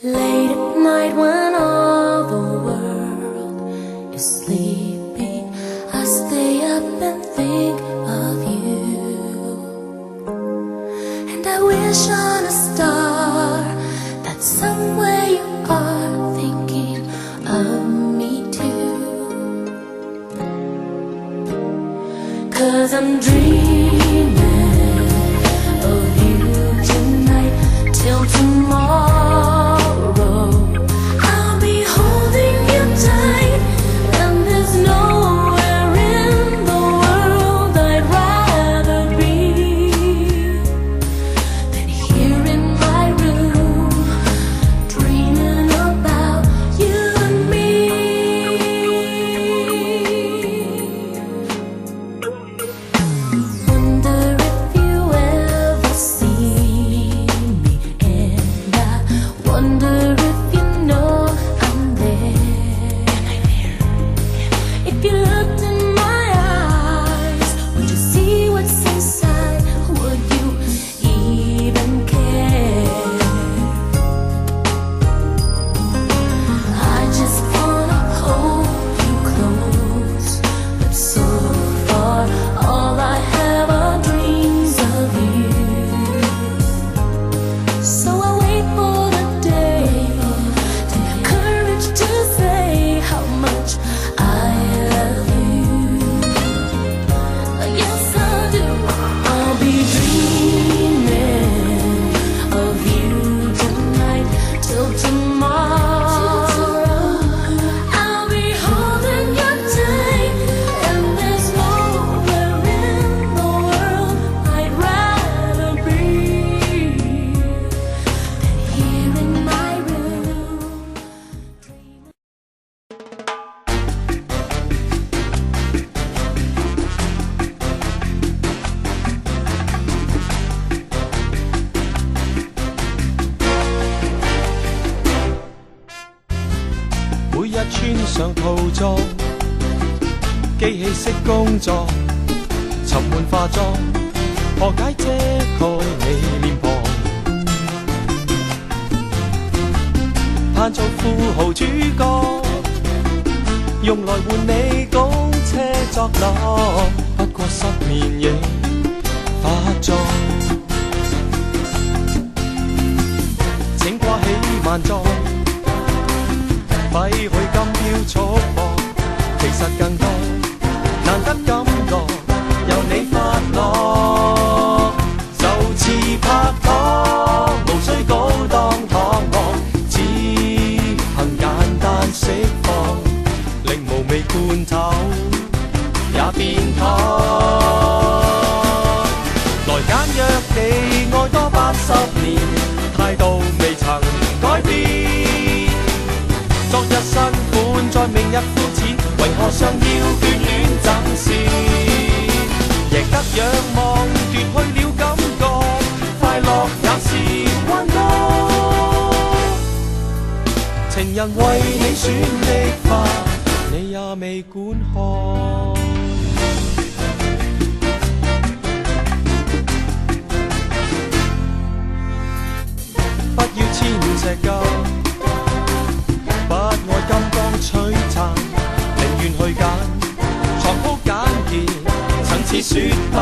Late at night when all the world is sleeping, I stay up and think of you. And I wish on a star that somewhere you are thinking of me too. 'Cause I'm dreaming of you tonight till tomorrow.每日穿上套裝，機器式工作，沉悶化妝，何解遮蓋你臉龐？盼做富豪主角，用來換你公車作樂，不過失眠亦化妝。請掛起晚裝。廢去金標束縛，其實更多難得感覺由你發落，就似拍拖，無需高當堂皇，只憑簡單釋放，令無味罐頭也變糖。來簡約地愛多80年，態度未曾改變。昨日新款，在明日膚淺，為何尚要眷戀爭先？贏得仰望，奪去了感覺，快樂也是幻覺。情人為你選的花，你也未管看。不要千尺價。不愛金剛璀璨，寧願去揀床鋪簡潔，層次雪白。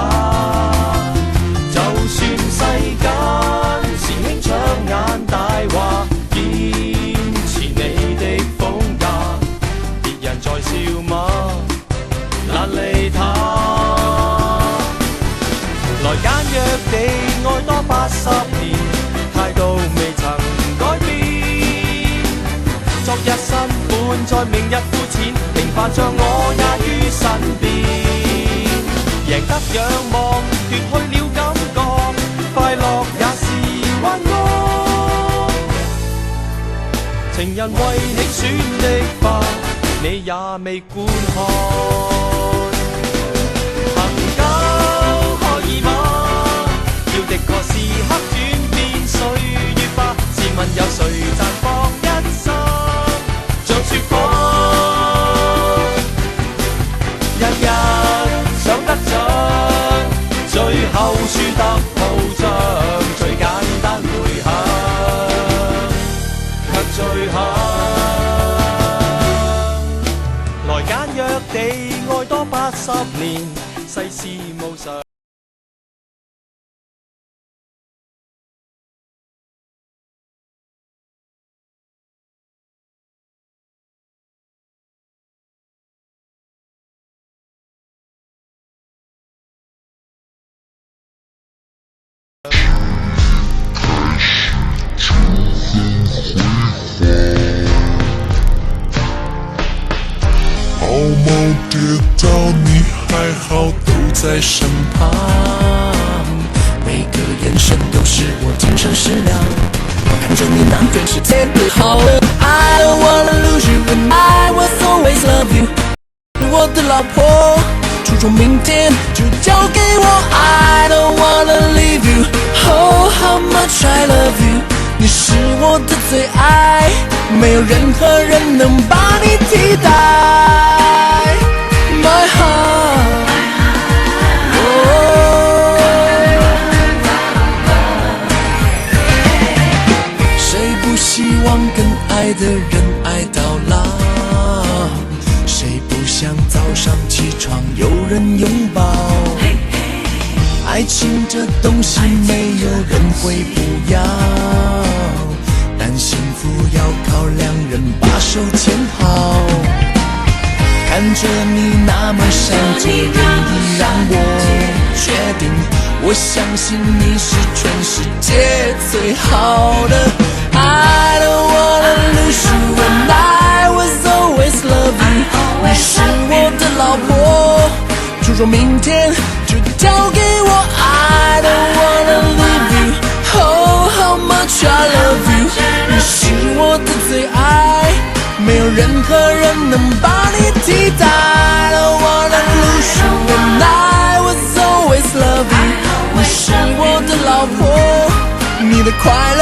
就算世間是輕搶眼大話，堅持你的風格，別人在笑嗎？難離他。來簡約地愛多80年，態度未曾改變。昨日新款，在明日膚淺，平凡像我也於身邊。贏得仰望，奪去了感覺，快樂也是幻覺。情人為你選的花，你也未觀看。恒久荷爾蒙，要的確是刻轉變歲月吧。試問有誰綻放一生？雪火，日日想得獎，最後輸得鋪張，最簡單回響。70年，世事無常。好梦跌倒，你还好，都在身旁。每个眼神都是我精神食粮，看着你那全世界最好的。I don't wanna lose you and I will always love you。我的老婆，注重明天就交给我。I don't wanna leave you。Oh how much I love you。你是我的最爱，没有任何人能把你替代。My heart， 谁不希望跟爱的人爱到老？谁不想早上起床有人拥抱？爱情这东西没有人会不要，但幸福要靠两人把手牵好。看着你那么闪着愿意让我决定，我相信你是全世界最好的。I don't wanna lose you and I will always love you。 你是我的老婆，注重明天就交给我。I don't wanna leave you。 Oh how much I love you。 你是我的最爱，没有任何人能把你替代。I don't wanna lose you and I will always love you。 你是我的老婆，你的快乐